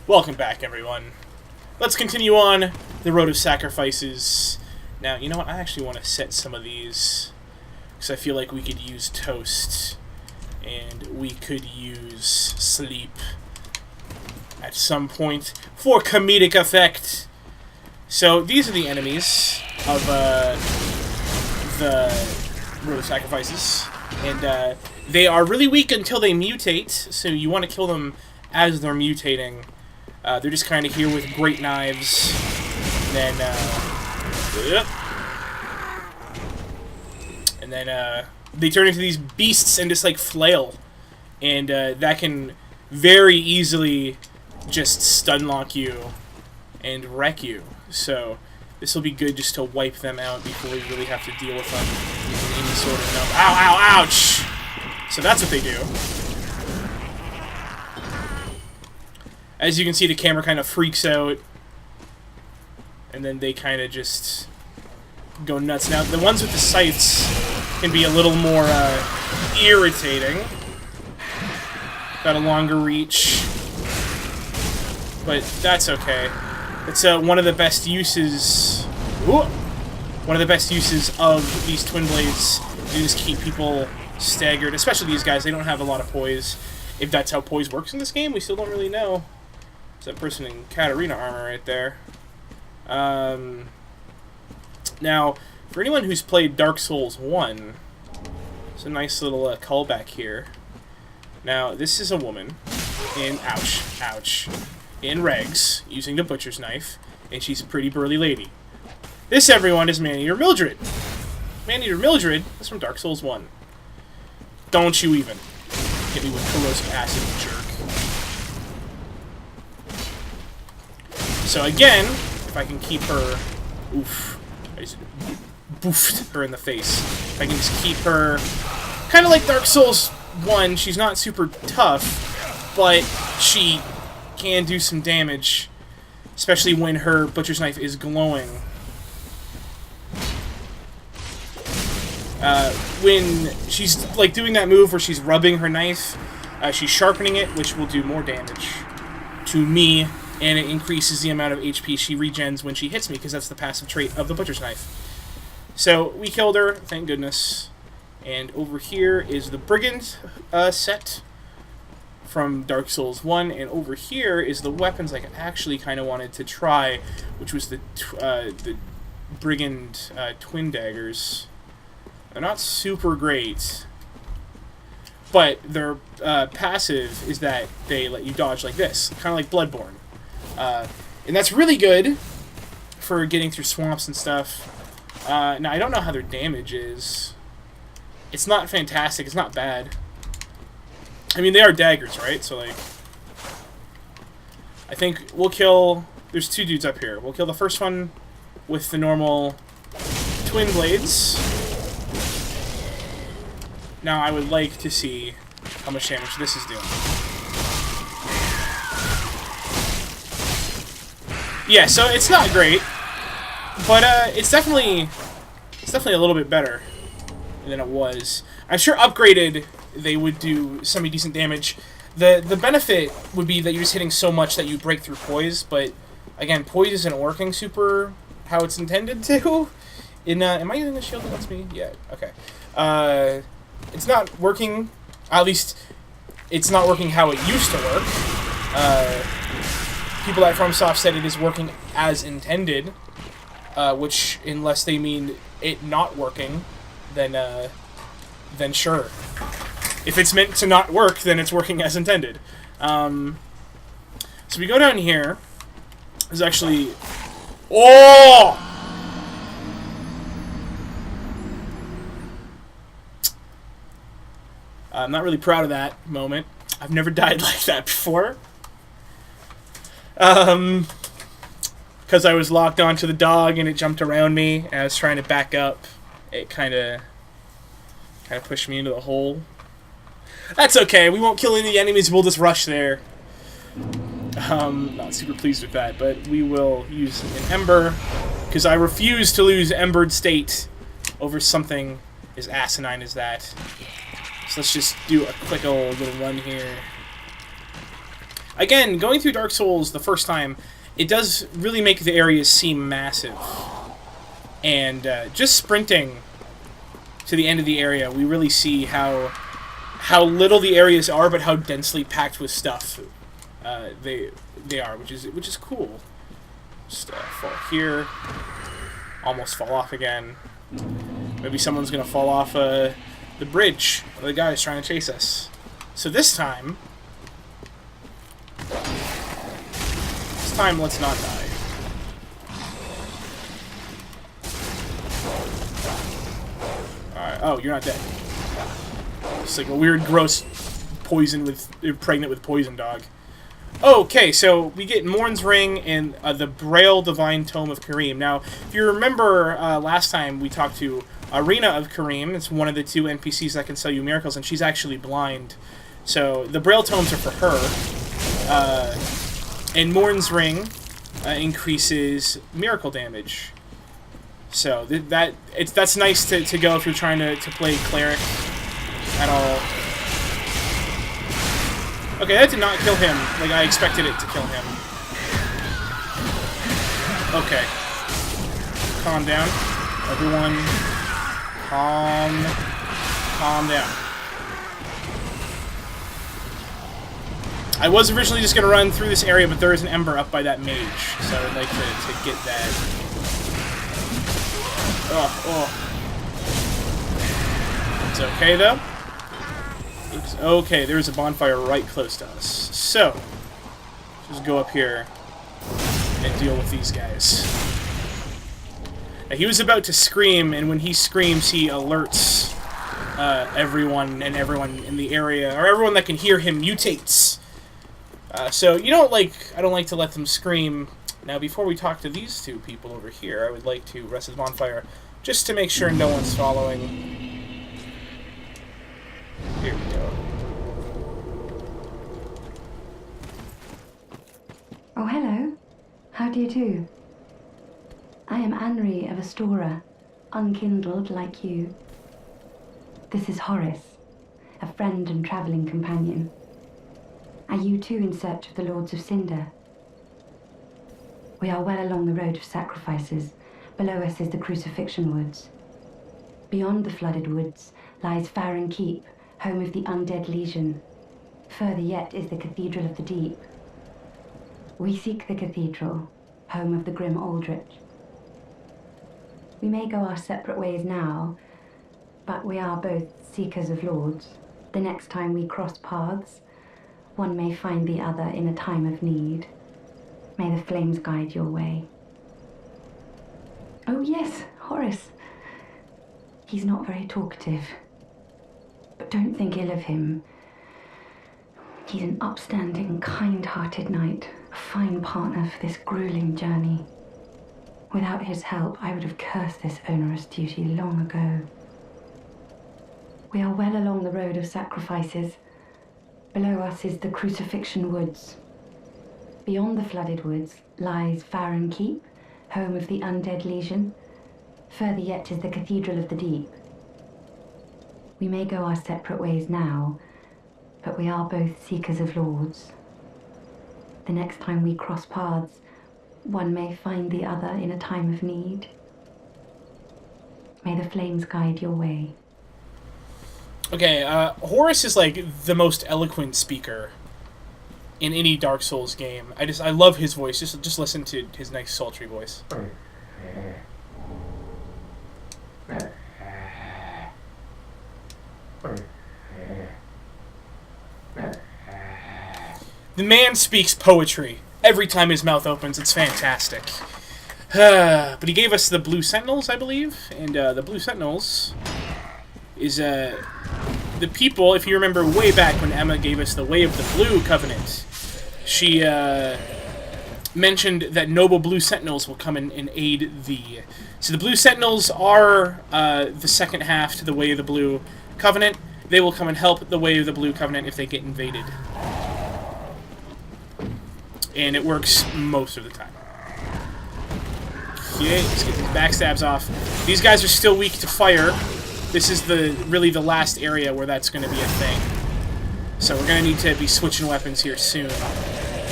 Welcome back, everyone. Let's continue on the road of sacrifices. Now, you know what? I actually want to set some of these, because I feel like we could use toast, and we could use sleep at some point for comedic effect. So, these are the enemies of the road of sacrifices, and they are really weak until they mutate, so you want to kill them as they're mutating. They're just kind of here with great knives. And then they turn into these beasts and just like flail, and that can very easily just stun lock you and wreck you. So this will be good just to wipe them out before we really have to deal with them in any sort of number. Ow! Ow! Ouch! So that's what they do. As you can see, the camera kind of freaks out, and then they kind of just go nuts. Now, the ones with the sights can be a little more irritating. Got a longer reach, but that's okay. It's one of the best uses. Ooh, one of the best uses of these twin blades is keep people staggered, especially these guys. They don't have a lot of poise. If that's how poise works in this game, we still don't really know. It's that person in Katarina armor right there. Now, for anyone who's played Dark Souls 1, it's a nice little callback here. Now, this is a woman in, ouch, in rags, using the butcher's knife, and she's a pretty burly lady. This, everyone, is Man-Eater Mildred. Man-Eater Mildred is from Dark Souls 1. Don't you even hit me with corrosive acid, jerk. So again, if I can keep her... Oof. I just boofed her in the face. If I can just keep her... Kind of like Dark Souls 1, she's not super tough, but she can do some damage, especially when her butcher's knife is glowing. When she's like doing that move where she's rubbing her knife, she's sharpening it, which will do more damage to me, and it increases the amount of HP she regens when she hits me, because that's the passive trait of the butcher's knife. So we killed her, thank goodness. And over here is the Brigand set from Dark Souls 1, and over here is the weapons I actually kind of wanted to try, which was the Brigand twin daggers. They're not super great, but their passive is that they let you dodge like this, kind of like Bloodborne. And that's really good for getting through swamps and stuff. Now, I don't know how their damage is. It's not fantastic. It's not bad. I mean, they are daggers, right? So, like, I think we'll kill... There's two dudes up here. We'll kill the first one with the normal twin blades. Now, I would like to see how much damage this is doing. Yeah, so it's not great, but it's definitely a little bit better than it was. I'm sure upgraded they would do semi-decent damage. The benefit would be that you're just hitting so much that you break through poise, but again, poise isn't working super how it's intended to. Am I using the shield that lets me? Yeah, okay. It's not working, at least it's not working how it used to work. People at FromSoft said it is working as intended, which, unless they mean it not working, then sure. If it's meant to not work, then it's working as intended. So we go down here. There's actually... Oh! I'm not really proud of that moment. I've never died like that before. Because I was locked onto the dog and it jumped around me and I was trying to back up. It kind of pushed me into the hole. That's okay. We won't kill any enemies. We'll just rush there. Not super pleased with that, but we will use an Ember because I refuse to lose Embered State over something as asinine as that. So let's just do a quick old little run here. Again, going through Dark Souls the first time, it does really make the areas seem massive. And just sprinting to the end of the area, we really see how little the areas are, but how densely packed with stuff they are, which is cool. Just fall here, almost fall off again. Maybe someone's gonna fall off the bridge. The guy's trying to chase us. So this time, let's not die. Alright, oh, you're not dead. It's like a weird, gross pregnant with poison dog. Okay, so we get Morn's Ring and the Braille Divine Tome of Kareem. Now, if you remember last time we talked to Arena of Kareem, it's one of the 2 NPCs that can sell you miracles, and she's actually blind. So the Braille Tomes are for her. And Morn's Ring increases miracle damage. So that's nice to go if you're trying to play cleric at all. Okay, that did not kill him like I expected it to kill him. Okay. Calm down. Everyone, calm down. I was originally just going to run through this area, but there is an ember up by that mage, so I'd like to get that. Oh. It's okay, though. It's okay, there's a bonfire right close to us. So, just go up here and deal with these guys. Now, he was about to scream, and when he screams, he alerts everyone in the area, or everyone that can hear him mutates. So, I don't like to let them scream. Now, before we talk to these 2 people over here, I would like to rest his bonfire, just to make sure no one's following. Here we go. Oh, hello. How do you do? I am Anri of Astora, unkindled like you. This is Horace, a friend and travelling companion. Are you too in search of the Lords of Cinder? We are well along the road of sacrifices. Below us is the Crucifixion Woods. Beyond the flooded woods lies Farron Keep, home of the Undead Legion. Further yet is the Cathedral of the Deep. We seek the cathedral, home of the grim Aldrich. We may go our separate ways now, but we are both seekers of lords. The next time we cross paths, one may find the other in a time of need. May the flames guide your way. Oh yes, Horace. He's not very talkative, but don't think ill of him. He's an upstanding, kind-hearted knight, a fine partner for this grueling journey. Without his help, I would have cursed this onerous duty long ago. We are well along the road of sacrifices. Below us is the Crucifixion Woods. Beyond the flooded woods lies Farron Keep, home of the Undead Legion. Further yet is the Cathedral of the Deep. We may go our separate ways now, but we are both seekers of lords. The next time we cross paths, one may find the other in a time of need. May the flames guide your way. Okay, Horace is like the most eloquent speaker in any Dark Souls game. I love his voice. Just listen to his nice sultry voice. The man speaks poetry every time his mouth opens. It's fantastic. But he gave us the Blue Sentinels, I believe, and the Blue Sentinels is the people. If you remember way back when Emma gave us the Way of the Blue Covenant, she mentioned that noble Blue Sentinels will come and aid thee. So the Blue Sentinels are the second half to the Way of the Blue Covenant. They will come and help the Way of the Blue Covenant if they get invaded. And it works most of the time. Okay, let's get these backstabs off. These guys are still weak to fire. This is really the last area where that's going to be a thing. So we're going to need to be switching weapons here soon.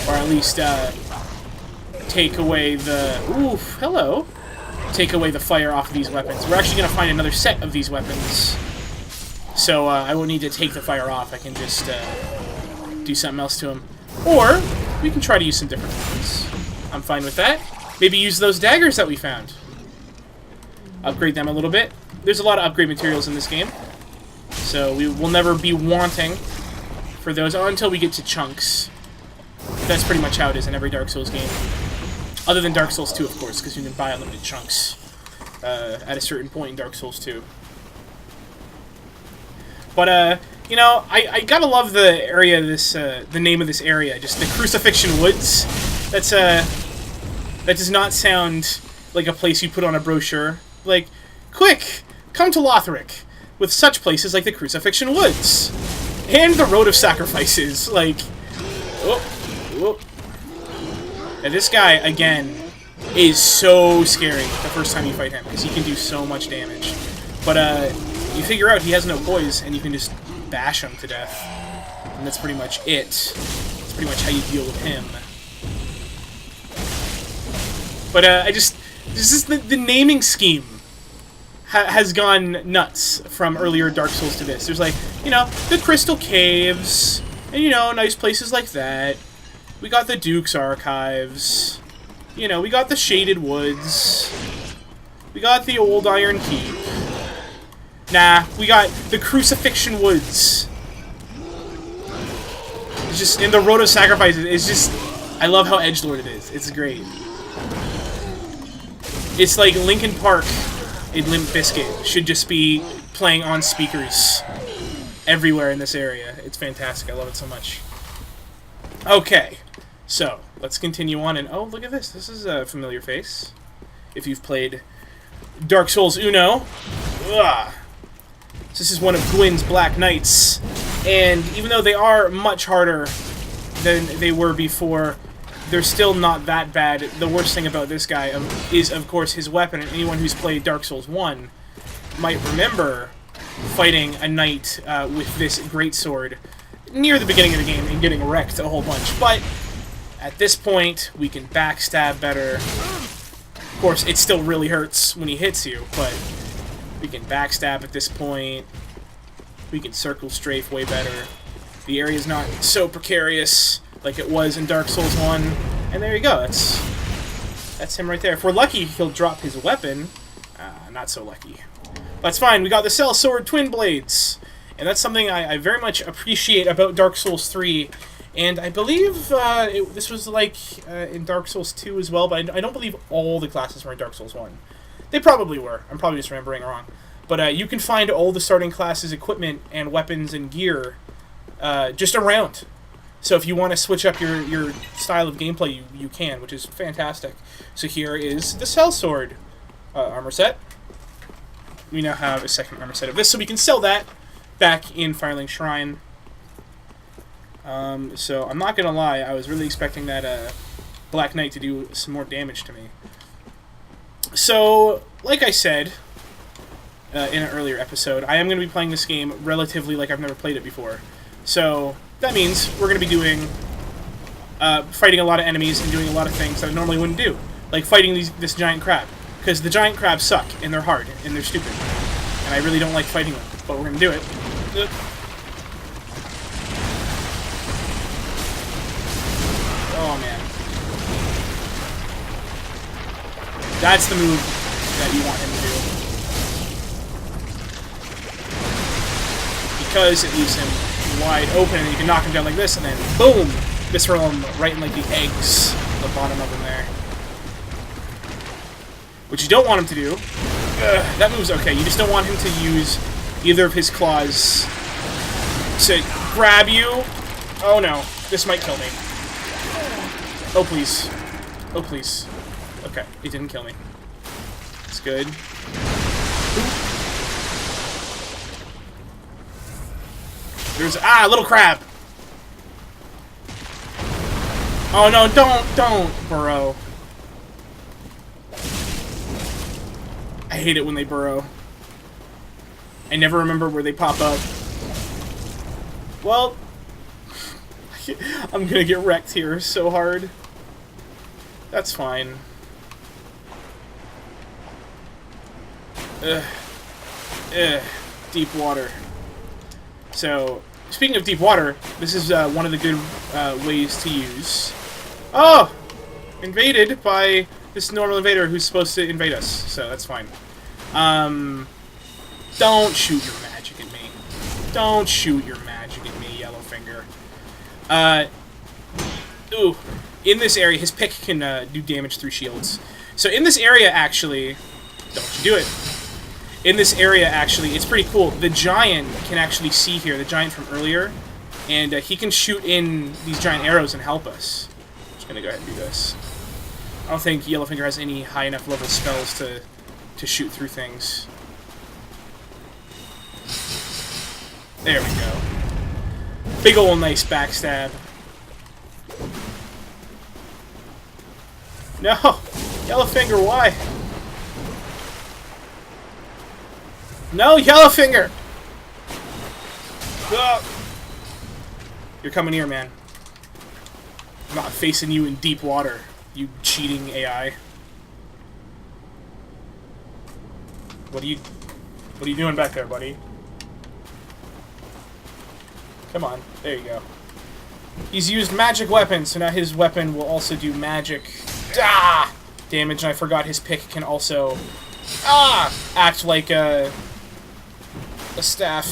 Or at least, take away the... Oof, hello. Take away the fire off of these weapons. We're actually going to find another set of these weapons. So, I won't need to take the fire off. I can just, do something else to them. Or, we can try to use some different weapons. I'm fine with that. Maybe use those daggers that we found. Upgrade them a little bit. There's a lot of upgrade materials in this game. So, we will never be wanting for those until we get to chunks. That's pretty much how it is in every Dark Souls game. Other than Dark Souls 2, of course, because you can buy unlimited chunks at a certain point in Dark Souls 2. But, you know, I gotta love the area, the name of this area, just the Crucifixion Woods. That's, that does not sound like a place you put on a brochure. Like, quick, come to Lothric, with such places like the Crucifixion Woods. And the Road of Sacrifices, like, whoop, whoop. And this guy, again, is so scary the first time you fight him, because he can do so much damage. But, you figure out he has no poise, and you can just bash him to death. And that's pretty much it. That's pretty much how you deal with him. But, the naming scheme has gone nuts from earlier Dark Souls to this. There's, like, you know, the Crystal Caves, and, you know, nice places like that. We got the Duke's Archives. You know, we got the Shaded Woods. We got the Old Iron Keep. Nah, we got the Crucifixion Woods. It's just, in the Road of Sacrifices, it's just, I love how edgelord it is. It's great. It's like Linkin Park in Limp Bizkit should just be playing on speakers everywhere in this area. It's fantastic. I love it so much. Okay, so, let's continue on, and oh, look at this. This is a familiar face. If you've played Dark Souls Uno. Ugh. This is one of Gwyn's Black Knights, and even though they are much harder than they were before, they're still not that bad. The worst thing about this guy is, of course, his weapon, and anyone who's played Dark Souls 1 might remember fighting a knight with this greatsword near the beginning of the game and getting wrecked a whole bunch. But at this point, we can backstab better. Of course, it still really hurts when he hits you, but we can backstab at this point. We can circle strafe way better. The area's not so precarious like it was in Dark Souls 1. And there you go. That's him right there. If we're lucky, he'll drop his weapon. Not so lucky. That's fine. We got the Cell Sword Twin Blades. And that's something I very much appreciate about Dark Souls 3. And I believe this was like in Dark Souls 2 as well, but I don't believe all the classes were in Dark Souls 1. They probably were. I'm probably just remembering wrong. But you can find all the starting classes' equipment and weapons and gear just around. So if you want to switch up your style of gameplay, you can, which is fantastic. So here is the Cell Sword armor set. We now have a second armor set of this, so we can sell that back in Firelink Shrine. So I'm not going to lie, I was really expecting that Black Knight to do some more damage to me. So, like I said in an earlier episode, I am going to be playing this game relatively like I've never played it before. So, that means we're going to be doing, fighting a lot of enemies and doing a lot of things that I normally wouldn't do. Like fighting this giant crab. Because the giant crabs suck, and they're hard, and they're stupid. And I really don't like fighting them, but we're going to do it. Oh, man. That's the move that you want him to do. Because it leaves him wide open, and you can knock him down like this, and then boom! Visceral him right in like the eggs at the bottom of him there. Which you don't want him to do. That move's okay. You just don't want him to use either of his claws to grab you. Oh no, this might kill me. Oh please. Oh please. Okay, it didn't kill me. It's good. There's a little crab. Oh no, don't burrow. I hate it when they burrow. I never remember where they pop up. Well, I'm gonna get wrecked here so hard. That's fine. Ugh. Ugh. Deep water. So, speaking of deep water, this is one of the good ways to use... Oh! Invaded by this normal invader who's supposed to invade us, so that's fine. Don't shoot your magic at me. Don't shoot your magic at me, Yellowfinger. Ooh. In this area, his pick can do damage through shields. So in this area, actually... Don't you do it. In this area, actually, it's pretty cool. The giant can actually see here, the giant from earlier, and he can shoot in these giant arrows and help us. I'm just gonna go ahead and do this. I don't think Yellowfinger has any high enough level spells to shoot through things. There we go. Big ol' nice backstab. No! Yellowfinger, why? No, Yellowfinger! Ugh. You're coming here, man. I'm not facing you in deep water, you cheating AI. What are you doing back there, buddy? Come on, there you go. He's used magic weapons, so now his weapon will also do magic damage, and I forgot his pick can also act like a staff.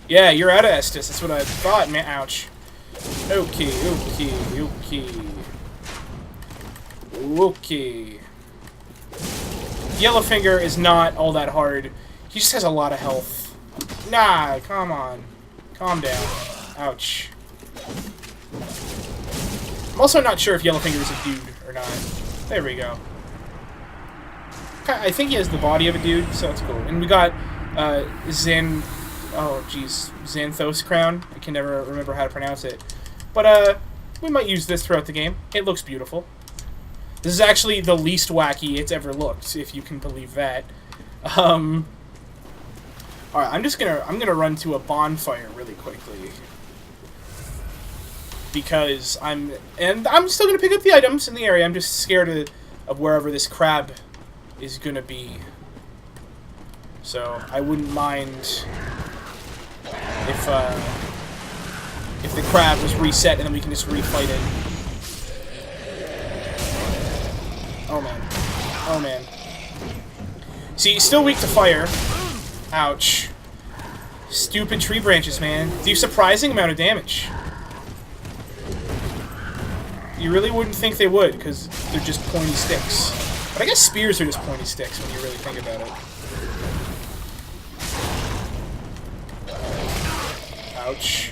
Yeah, you're out of Estus. That's what I thought, man. Ouch. Okay. Yellowfinger is not all that hard. He just has a lot of health. Nah, come on. Calm down. Ouch. I'm also not sure if Yellowfinger is a dude or not. There we go. I think he has the body of a dude, so that's cool. And we got Xanthos crown. I can never remember how to pronounce it. But we might use this throughout the game. It looks beautiful. This is actually the least wacky it's ever looked, if you can believe that. Alright, I'm gonna run to a bonfire really quickly. Because I'm still gonna pick up the items in the area. I'm just scared of wherever this crab is gonna be. So I wouldn't mind if the crab was reset and then we can just refight it. Oh man. Oh man. See, he's still weak to fire. Ouch. Stupid tree branches, man. Do a surprising amount of damage. You really wouldn't think they would, because they're just pointy sticks. But I guess spears are just pointy sticks when you really think about it. Ouch.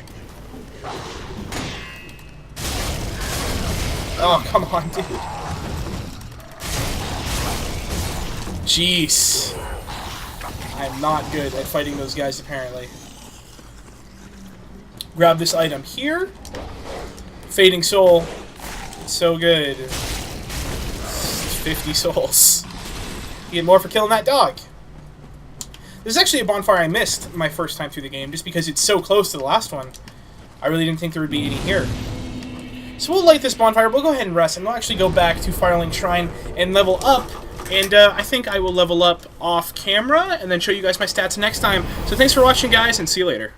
Oh, come on, dude. Jeez. I'm not good at fighting those guys, apparently. Grab this item here. Fading Soul. It's so good. It's 50 souls. You get more for killing that dog. This is actually a bonfire I missed my first time through the game, just because it's so close to the last one. I really didn't think there would be any here. So we'll light this bonfire, we'll go ahead and rest, and we'll actually go back to Firelink Shrine and level up. And I think I will level up off camera, and then show you guys my stats next time. So thanks for watching, guys, and see you later.